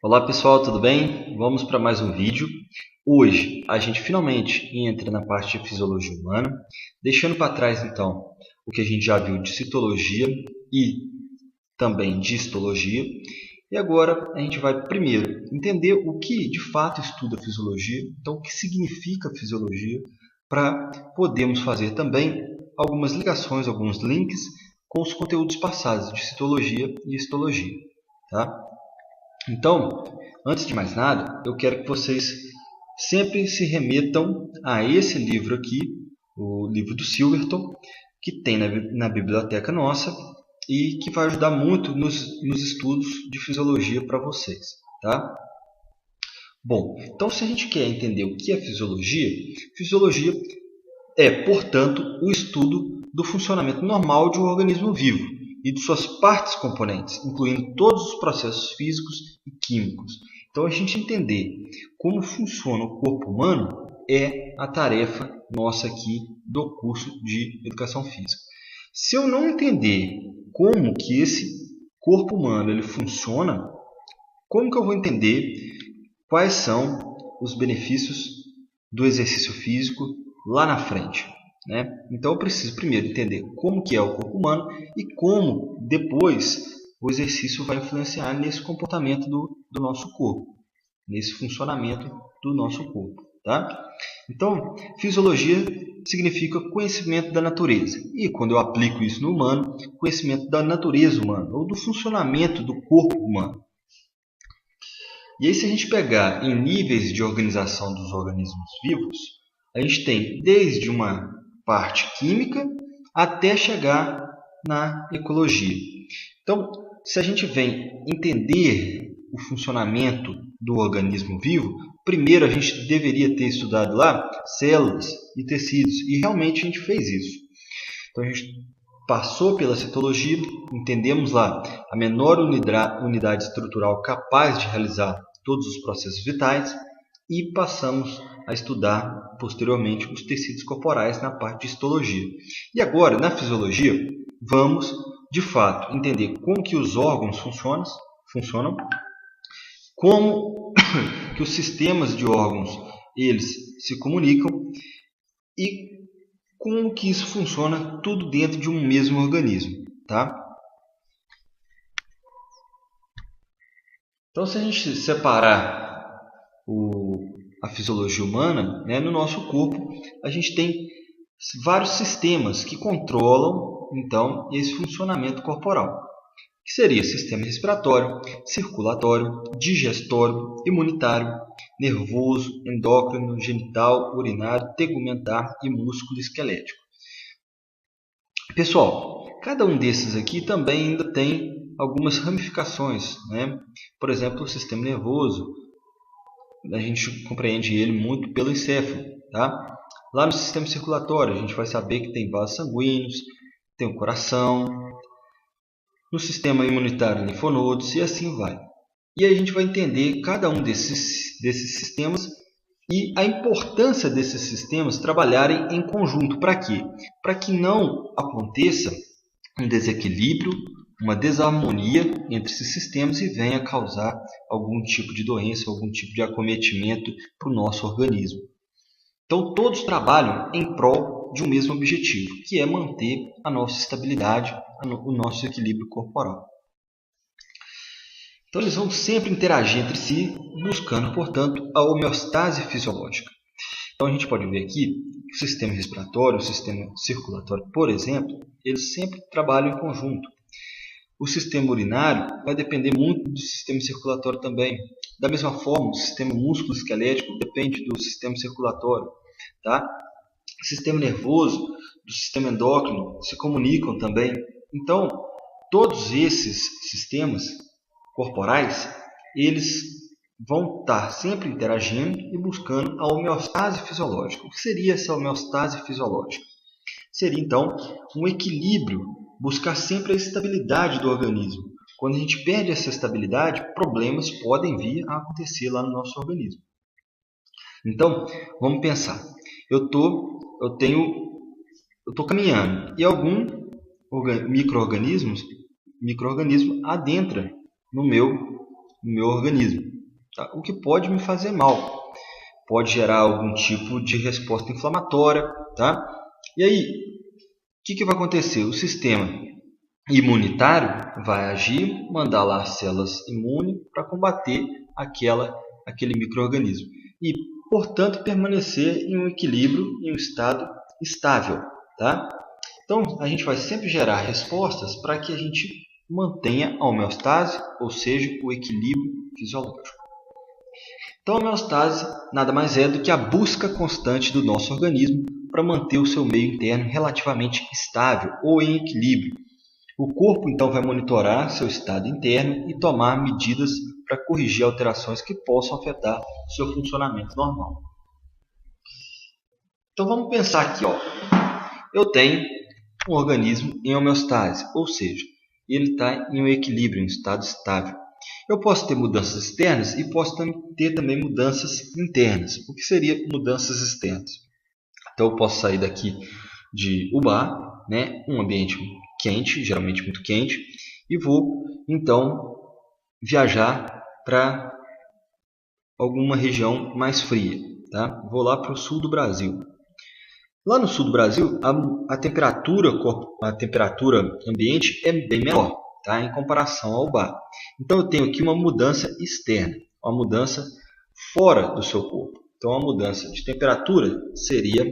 Olá pessoal, tudo bem? Vamos para mais um vídeo. Hoje a gente finalmente entra na parte de fisiologia humana, deixando para trás então o que a gente já viu de citologia e também de histologia. E agora a gente vai primeiro entender o que de fato estuda a fisiologia, então o que significa fisiologia, para podermos fazer também algumas ligações, alguns links com os conteúdos passados de citologia e histologia, tá? Então, antes de mais nada, eu quero que vocês sempre se remetam a esse livro aqui, o livro do Silverton, que tem na biblioteca nossa e que vai ajudar muito nos estudos de fisiologia para vocês, tá? Bom, então se a gente quer entender o que é fisiologia, fisiologia é, portanto, o estudo do funcionamento normal de um organismo vivo e de suas partes componentes, incluindo todos os processos físicos e químicos. Então, a gente entender como funciona o corpo humano é a tarefa nossa aqui do curso de Educação Física. Se eu não entender como que esse corpo humano ele funciona, como que eu vou entender quais são os benefícios do exercício físico lá na frente, né? Então eu preciso primeiro entender como que é o corpo humano e como depois o exercício vai influenciar nesse comportamento do nosso corpo, nesse funcionamento do nosso corpo, tá? Então, fisiologia significa conhecimento da natureza. E quando eu aplico isso no humano, conhecimento da natureza humana ou do funcionamento do corpo humano. E aí, se a gente pegar em níveis de organização dos organismos vivos, a gente tem desde uma parte química até chegar na ecologia. Então, se a gente vem entender o funcionamento do organismo vivo, primeiro a gente deveria ter estudado lá células e tecidos, e realmente a gente fez isso. Então, a gente passou pela citologia, entendemos lá a menor unidade estrutural capaz de realizar todos os processos vitais e passamos a estudar posteriormente os tecidos corporais na parte de histologia. E agora, na fisiologia, vamos de fato entender como que os órgãos funcionam, como que os sistemas de órgãos eles se comunicam e como que isso funciona tudo dentro de um mesmo organismo, tá? Então, se a gente separar a fisiologia humana, né, no nosso corpo, a gente tem vários sistemas que controlam, então, esse funcionamento corporal. Que seria sistema respiratório, circulatório, digestório, imunitário, nervoso, endócrino, genital, urinário, tegumentar e músculo esquelético. Pessoal, cada um desses aqui também ainda tem algumas ramificações, né? Por exemplo, o sistema nervoso, a gente compreende ele muito pelo encéfalo, tá? Lá no sistema circulatório, a gente vai saber que tem vasos sanguíneos, tem o coração, no sistema imunitário, linfonodos e assim vai. E aí a gente vai entender cada um desses sistemas e a importância desses sistemas trabalharem em conjunto. Para quê? Para que não aconteça um desequilíbrio, uma desarmonia entre esses sistemas e venha causar algum tipo de doença, algum tipo de acometimento para o nosso organismo. Então, todos trabalham em prol de um mesmo objetivo, que é manter a nossa estabilidade, o nosso equilíbrio corporal. Então, eles vão sempre interagir entre si, buscando, portanto, a homeostase fisiológica. Então, a gente pode ver aqui que o sistema respiratório, o sistema circulatório, por exemplo, eles sempre trabalham em conjunto. O sistema urinário vai depender muito do sistema circulatório também. Da mesma forma, o sistema músculo-esquelético depende do sistema circulatório, tá? O sistema nervoso, do sistema endócrino se comunicam também. Então, todos esses sistemas corporais, eles vão estar sempre interagindo e buscando a homeostase fisiológica. O que seria essa homeostase fisiológica? Seria, então, um equilíbrio, buscar sempre a estabilidade do organismo. Quando a gente perde essa estabilidade, problemas podem vir a acontecer lá no nosso organismo. Então, vamos pensar. Eu estou caminhando e algum micro-organismo adentra no meu no meu organismo, tá? O que pode me fazer mal, pode gerar algum tipo de resposta inflamatória, tá? E aí, o que vai acontecer? O sistema imunitário vai agir, mandar lá as células imunes para combater aquele micro-organismo e, portanto, permanecer em um equilíbrio, em um estado estável, tá? Então, a gente vai sempre gerar respostas para que a gente mantenha a homeostase, ou seja, o equilíbrio fisiológico. Então, a homeostase nada mais é do que a busca constante do nosso organismo para manter o seu meio interno relativamente estável ou em equilíbrio. O corpo, então, vai monitorar seu estado interno e tomar medidas para corrigir alterações que possam afetar o seu funcionamento normal. Então, vamos pensar aqui, ó. Eu tenho um organismo em homeostase, ou seja, ele está em um equilíbrio, em um estado estável. Eu posso ter mudanças externas e posso ter também mudanças internas. O que seria mudanças externas? Então, eu posso sair daqui de Ubá, né, um ambiente quente, geralmente muito quente, e vou, então, viajar para alguma região mais fria. Tá? Vou lá para o sul do Brasil. Lá no sul do Brasil, a temperatura ambiente é bem menor, tá? Em comparação ao Ubá. Então, eu tenho aqui uma mudança externa, uma mudança fora do seu corpo. Então, a mudança de temperatura seria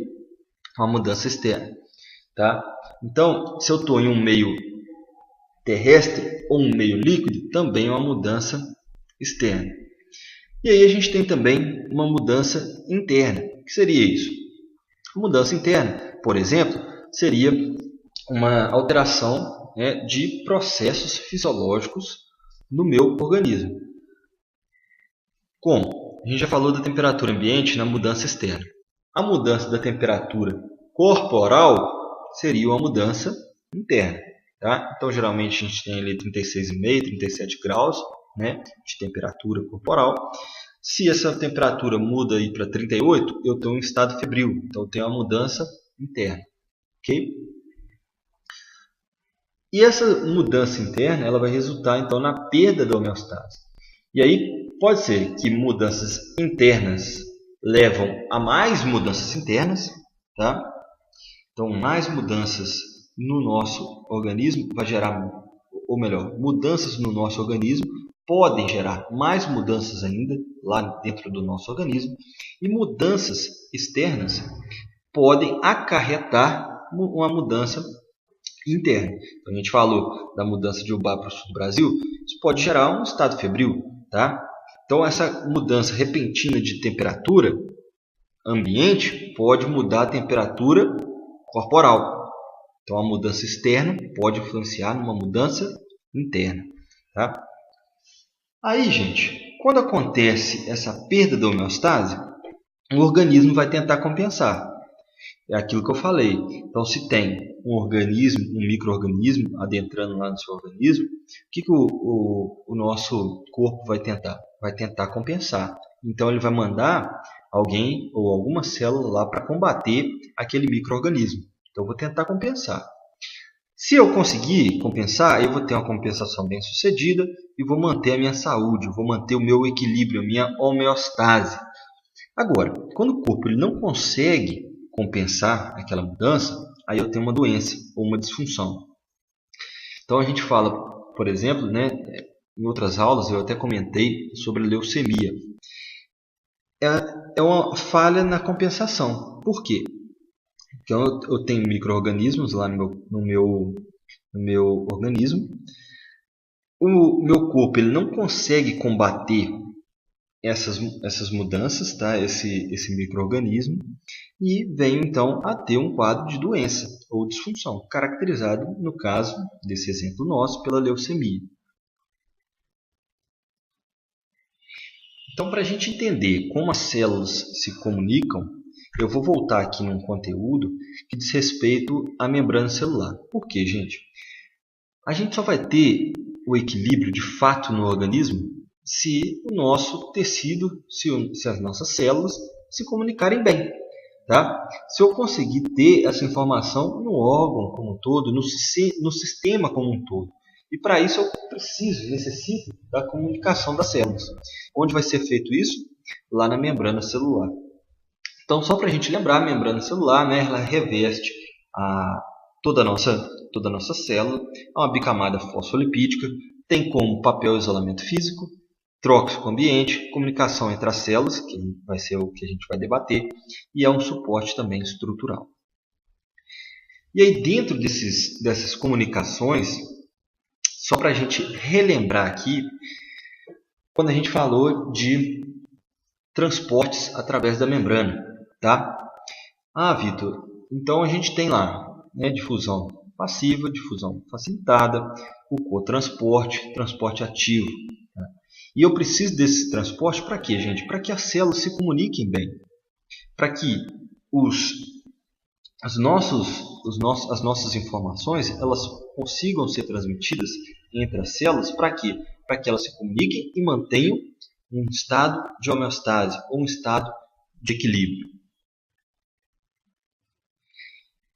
uma mudança externa. Tá? Então, se eu estou em um meio terrestre ou um meio líquido, também é uma mudança externa. E aí a gente tem também uma mudança interna. O que seria isso? A mudança interna, por exemplo, seria uma alteração, né, de processos fisiológicos no meu organismo. Como? A gente já falou da temperatura ambiente na mudança externa. A mudança da temperatura corporal seria uma mudança interna. Tá? Então, geralmente, a gente tem ali 36,5, 37 graus, né, de temperatura corporal. Se essa temperatura muda para 38, eu estou em estado febril. Então, eu tenho uma mudança interna. Okay? E essa mudança interna ela vai resultar, então, na perda da homeostase. E aí, pode ser que mudanças internas levam a mais mudanças internas, tá? Então, mais mudanças no nosso organismo vai gerar, ou melhor, mudanças no nosso organismo podem gerar mais mudanças ainda lá dentro do nosso organismo e mudanças externas podem acarretar uma mudança interna. Então, a gente falou da mudança de Ubá para o sul do Brasil, isso pode gerar um estado febril, tá? Então, essa mudança repentina de temperatura ambiente pode mudar a temperatura corporal. Então, a mudança externa pode influenciar numa mudança interna. Tá? Aí, gente, quando acontece essa perda da homeostase, o organismo vai tentar compensar. É aquilo que eu falei. Então, se tem um organismo, um micro-organismo adentrando lá no seu organismo, o que o nosso corpo vai tentar? Vai tentar compensar. Então, ele vai mandar alguém ou alguma célula lá para combater aquele micro-organismo. Então, eu vou tentar compensar. Se eu conseguir compensar, eu vou ter uma compensação bem sucedida e vou manter a minha saúde, vou manter o meu equilíbrio, a minha homeostase. Agora, quando o corpo ele não consegue compensar aquela mudança, aí eu tenho uma doença ou uma disfunção. Então a gente fala, por exemplo, né, em outras aulas eu até comentei sobre a leucemia. É uma falha na compensação. Por quê? Então eu tenho micro-organismos lá no meu organismo. O meu corpo ele não consegue combater essas mudanças, tá? esse micro-organismo, e vem então a ter um quadro de doença ou disfunção, caracterizado, no caso desse exemplo nosso, pela leucemia. Então, para a gente entender como as células se comunicam, eu vou voltar aqui num conteúdo que diz respeito à membrana celular. Por quê, gente? A gente só vai ter o equilíbrio de fato no organismo se o nosso tecido, se as nossas células se comunicarem bem. Tá? Se eu conseguir ter essa informação no órgão como um todo, no sistema como um todo. E para isso eu necessito da comunicação das células. Onde vai ser feito isso? Lá na membrana celular. Então, só para a gente lembrar, a membrana celular, né, ela reveste toda a nossa célula, é uma bicamada fosfolipídica, tem como papel isolamento físico, troca com o ambiente, comunicação entre as células, que vai ser o que a gente vai debater, e é um suporte também estrutural. E aí, dentro dessas comunicações, só para a gente relembrar aqui, quando a gente falou de transportes através da membrana, tá? Vitor, então a gente tem lá, né, difusão passiva, difusão facilitada, o cotransporte, transporte ativo. Tá? E eu preciso desse transporte para quê, gente? Para que as células se comuniquem bem, para que as nossas informações elas consigam ser transmitidas entre as células. Para quê? Para que elas se comuniquem e mantenham um estado de homeostase ou um estado de equilíbrio.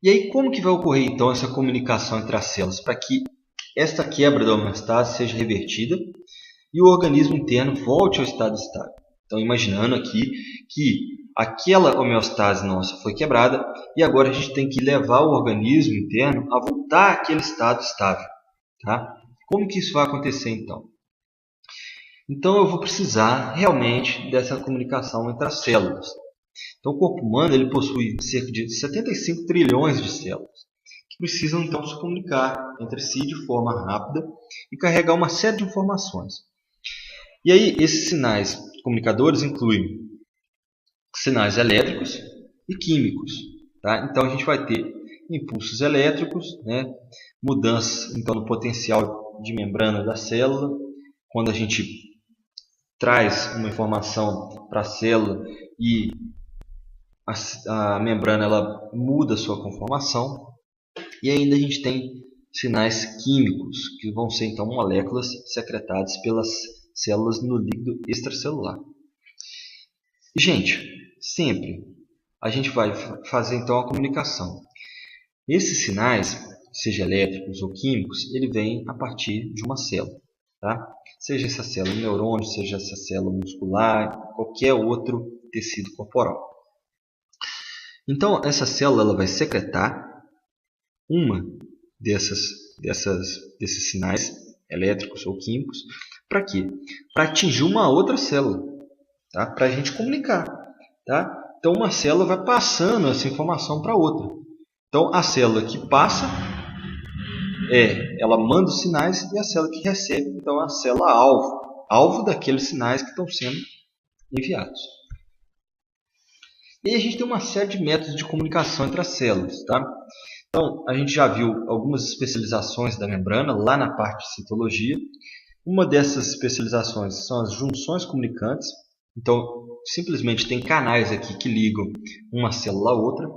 E aí, como que vai ocorrer então essa comunicação entre as células para que esta quebra da homeostase seja revertida e o organismo interno volte ao estado estável? Então, imaginando aqui que aquela homeostase nossa foi quebrada e agora a gente tem que levar o organismo interno a voltar àquele estado estável. Tá? Como que isso vai acontecer então? Então eu vou precisar realmente dessa comunicação entre as células. Então o corpo humano ele possui cerca de 75 trilhões de células que precisam então se comunicar entre si de forma rápida e carregar uma série de informações. E aí esses sinais comunicadores incluem sinais elétricos e químicos. Tá? Então a gente vai ter impulsos elétricos, né? Mudanças então, no potencial de membrana da célula, quando a gente traz uma informação para a célula e a membrana ela muda a sua conformação. E ainda a gente tem sinais químicos, que vão ser então moléculas secretadas pelas células no líquido extracelular. E, gente, sempre a gente vai fazer então a comunicação. Esses sinais, seja elétricos ou químicos, ele vem a partir de uma célula. Tá? Seja essa célula neurônio, seja essa célula muscular, qualquer outro tecido corporal. Então, essa célula ela vai secretar uma desses sinais elétricos ou químicos. Para quê? Para atingir uma outra célula, tá? Para a gente comunicar. Tá? Então, uma célula vai passando essa informação para outra. Então, a célula que passa ela manda os sinais e a célula que recebe, então, é a célula alvo daqueles sinais que estão sendo enviados. E aí a gente tem uma série de métodos de comunicação entre as células. Tá? Então, a gente já viu algumas especializações da membrana lá na parte de citologia. Uma dessas especializações são as junções comunicantes. Então, simplesmente tem canais aqui que ligam uma célula a outra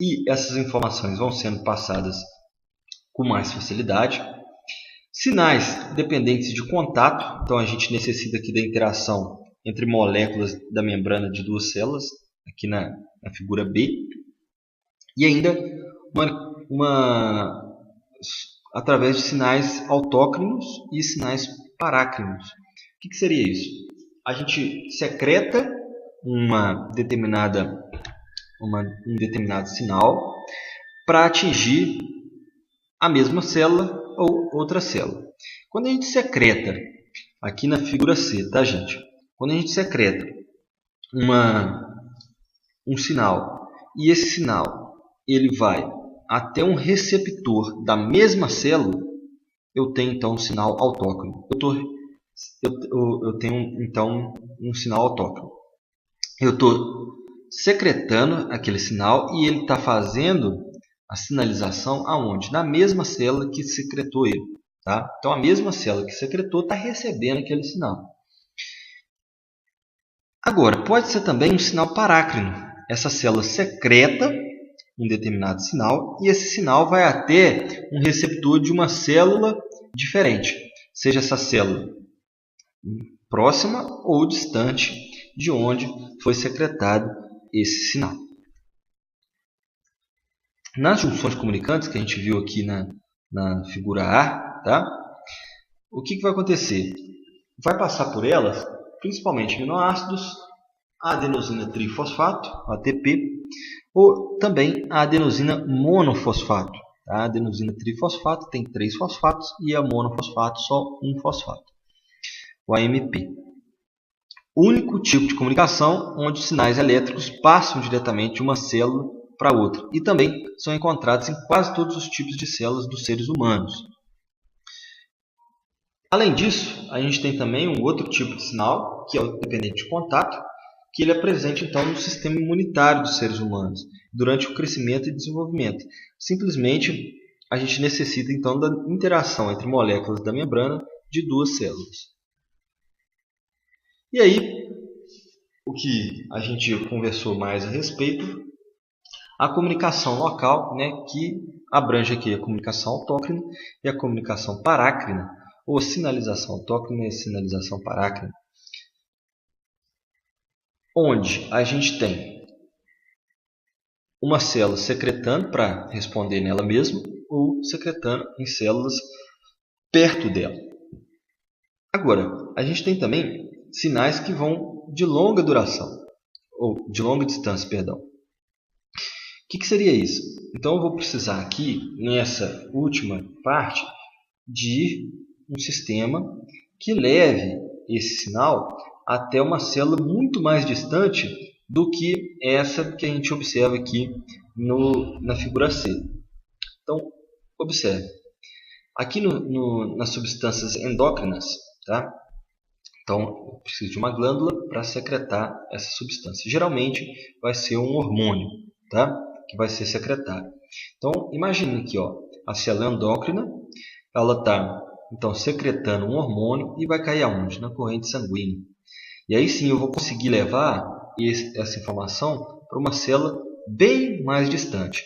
e essas informações vão sendo passadas com mais facilidade. Sinais dependentes de contato. Então, a gente necessita aqui da interação entre moléculas da membrana de duas células, aqui na figura B. E ainda através de sinais autócrinos e sinais parácrinos. O que seria isso? A gente secreta um determinado sinal para atingir a mesma célula ou outra célula. Quando a gente secreta, aqui na figura C, tá, gente? Quando a gente secreta um sinal e esse sinal ele vai até um receptor da mesma célula, eu tenho então um sinal autócrino. Eu tenho então um sinal autócrino. Eu estou secretando aquele sinal e ele está fazendo a sinalização aonde? Na mesma célula que secretou ele. Tá? Então a mesma célula que secretou está recebendo aquele sinal. Agora, pode ser também um sinal parácrino. Essa célula secreta um determinado sinal e esse sinal vai até um receptor de uma célula diferente. Seja essa célula próxima ou distante de onde foi secretado esse sinal. Nas junções comunicantes, que a gente viu aqui na figura A, tá? o que vai acontecer? Vai passar por elas, principalmente aminoácidos, a adenosina trifosfato, ATP, ou também a adenosina monofosfato. A adenosina trifosfato tem 3 fosfatos e a monofosfato só um fosfato, o AMP. O único tipo de comunicação onde os sinais elétricos passam diretamente de uma célula para outra e também são encontrados em quase todos os tipos de células dos seres humanos. Além disso, a gente tem também um outro tipo de sinal, que é o dependente de contato, que ele é presente então no sistema imunitário dos seres humanos, durante o crescimento e desenvolvimento. Simplesmente, a gente necessita então da interação entre moléculas da membrana de 2 células. E aí, o que a gente conversou mais a respeito, a comunicação local, que abrange aqui a comunicação autócrina e a comunicação parácrina, ou sinalização autócrina e sinalização parácrina, onde a gente tem uma célula secretando para responder nela mesma ou secretando em células perto dela. Agora, a gente tem também sinais que vão de longa duração, ou de longa distância, perdão. O que seria isso? Então eu vou precisar aqui, nessa última parte, de um sistema que leve esse sinal até uma célula muito mais distante do que essa que a gente observa aqui na figura C. Então, observe. Aqui nas substâncias endócrinas, tá? Então, eu preciso de uma glândula para secretar essa substância. Geralmente, vai ser um hormônio, tá? Que vai ser secretado. Então, imagine aqui, ó, a célula endócrina, ela está então secretando um hormônio e vai cair aonde? Na corrente sanguínea. E aí sim eu vou conseguir levar essa informação para uma célula bem mais distante.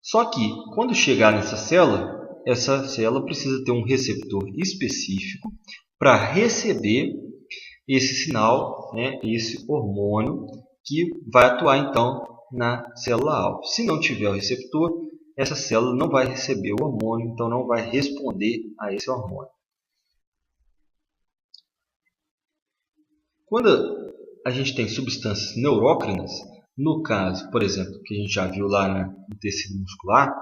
Só que, quando chegar nessa célula, essa célula precisa ter um receptor específico para receber esse sinal, esse hormônio, que vai atuar então na célula-alvo. Se não tiver o receptor, essa célula não vai receber o hormônio, então não vai responder a esse hormônio. Quando a gente tem substâncias neurócrinas, no caso, por exemplo, que a gente já viu lá no tecido muscular,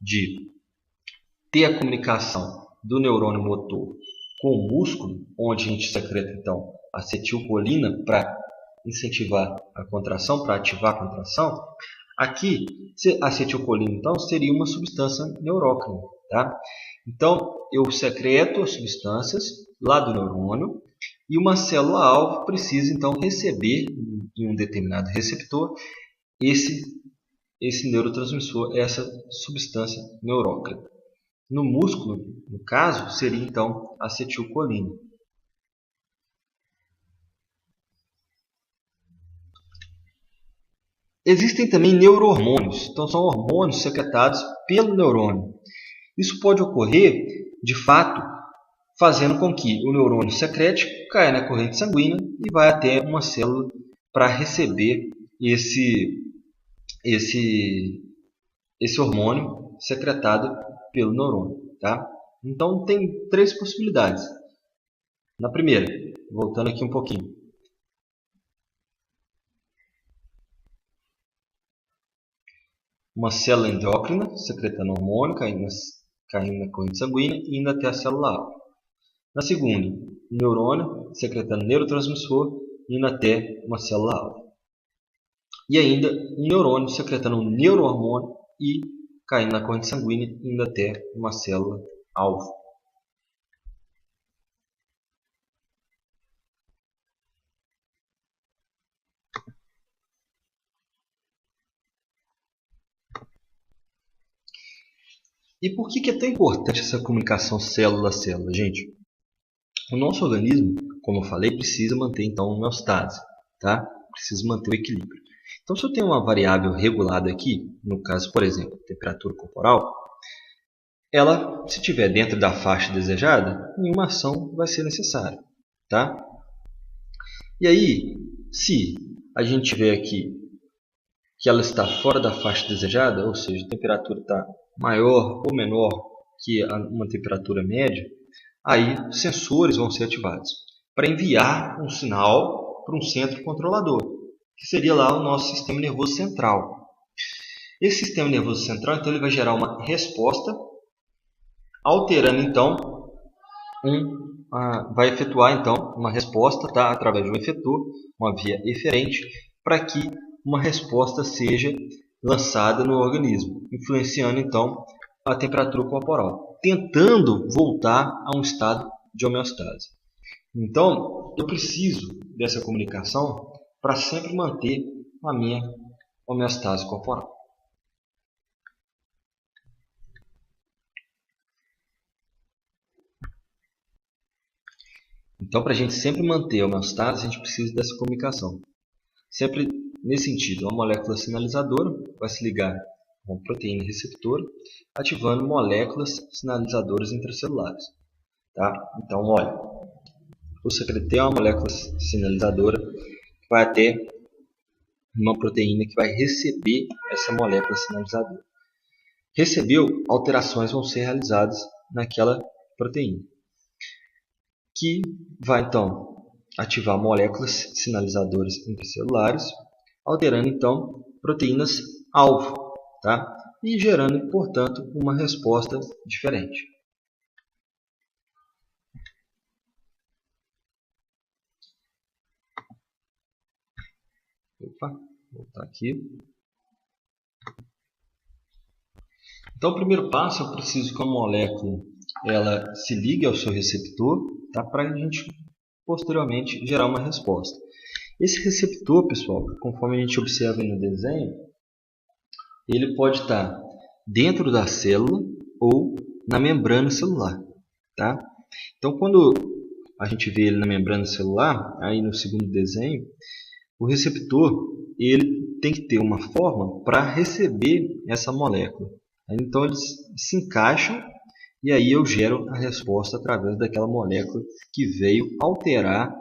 de ter a comunicação do neurônio motor com o músculo, onde a gente secreta então acetilcolina para incentivar a contração, para ativar a contração, aqui a acetilcolina então seria uma substância neurócrina, tá? Então eu secreto as substâncias lá do neurônio e uma célula-alvo precisa então receber em um determinado receptor esse neurotransmissor, essa substância neurócrina. No músculo, no caso, seria então a acetilcolina. Existem também neurohormônios, então são hormônios secretados pelo neurônio. Isso pode ocorrer, de fato, fazendo com que o neurônio secrete caia na corrente sanguínea e vá até uma célula para receber esse hormônio secretado pelo neurônio. Tá? Então, tem 3 possibilidades. Na primeira, voltando aqui um pouquinho. Uma célula endócrina secretando hormônio, caindo na corrente sanguínea e indo até a célula-alvo. Na segunda, um neurônio secretando neurotransmissor e indo até uma célula-alvo. E ainda um neurônio secretando um neurohormônio e caindo na corrente sanguínea e indo até uma célula-alvo. E por que é tão importante essa comunicação célula a célula, gente? O nosso organismo, como eu falei, precisa manter então a homeostase, tá? Precisa manter o equilíbrio. Então, se eu tenho uma variável regulada aqui, no caso, por exemplo, temperatura corporal, ela, se estiver dentro da faixa desejada, nenhuma ação vai ser necessária, tá? E aí, se a gente tiver aqui que ela está fora da faixa desejada, ou seja, a temperatura está maior ou menor que uma temperatura média, aí sensores vão ser ativados para enviar um sinal para um centro controlador, que seria lá o nosso sistema nervoso central. Esse sistema nervoso central, então, ele vai gerar uma resposta, alterando então vai efetuar então uma resposta, tá, através de um efetor, uma via eferente, para que uma resposta seja lançada no organismo, influenciando então a temperatura corporal, tentando voltar a um estado de homeostase. Então, eu preciso dessa comunicação para sempre manter a minha homeostase corporal. Então, para a gente sempre manter a homeostase, a gente precisa dessa comunicação. Sempre nesse sentido, uma molécula sinalizadora vai se ligar a uma proteína receptora, ativando moléculas sinalizadoras intracelulares. Tá? Então, olha, o secreto é uma molécula sinalizadora que vai até uma proteína que vai receber essa molécula sinalizadora. Recebeu, alterações vão ser realizadas naquela proteína, que vai então ativar moléculas sinalizadoras intracelulares, alterando então proteínas alvo, tá? E gerando, portanto, uma resposta diferente. Opa, vou voltar aqui. Então, o primeiro passo, eu preciso que a molécula ela se ligue ao seu receptor, tá? Para a gente posteriormente gerar uma resposta. Esse receptor, pessoal, conforme a gente observa no desenho, ele pode estar dentro da célula ou na membrana celular, tá? Então, quando a gente vê ele na membrana celular, aí no segundo desenho, o receptor ele tem que ter uma forma para receber essa molécula. Então, eles se encaixam e aí eu gero a resposta através daquela molécula que veio alterar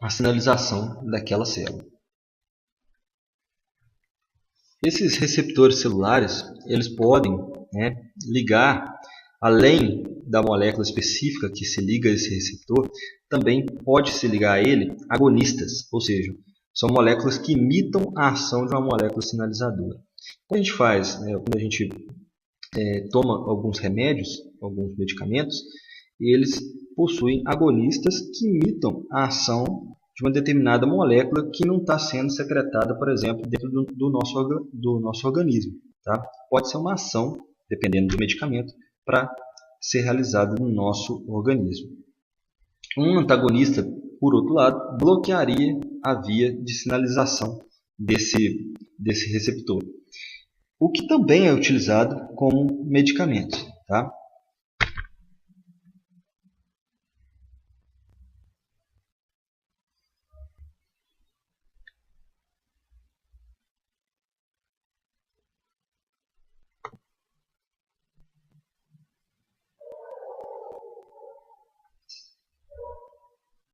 a sinalização daquela célula. Esses receptores celulares, eles podem ligar, além da molécula específica que se liga a esse receptor, também pode se ligar a ele agonistas, ou seja, são moléculas que imitam a ação de uma molécula sinalizadora. Quando a gente faz, quando a gente toma alguns remédios, alguns medicamentos, eles possuem agonistas que imitam a ação de uma determinada molécula que não está sendo secretada, por exemplo, dentro do nosso organismo. Tá? Pode ser uma ação, dependendo do medicamento, para ser realizada no nosso organismo. Um antagonista, por outro lado, bloquearia a via de sinalização desse receptor, o que também é utilizado como medicamento. Tá?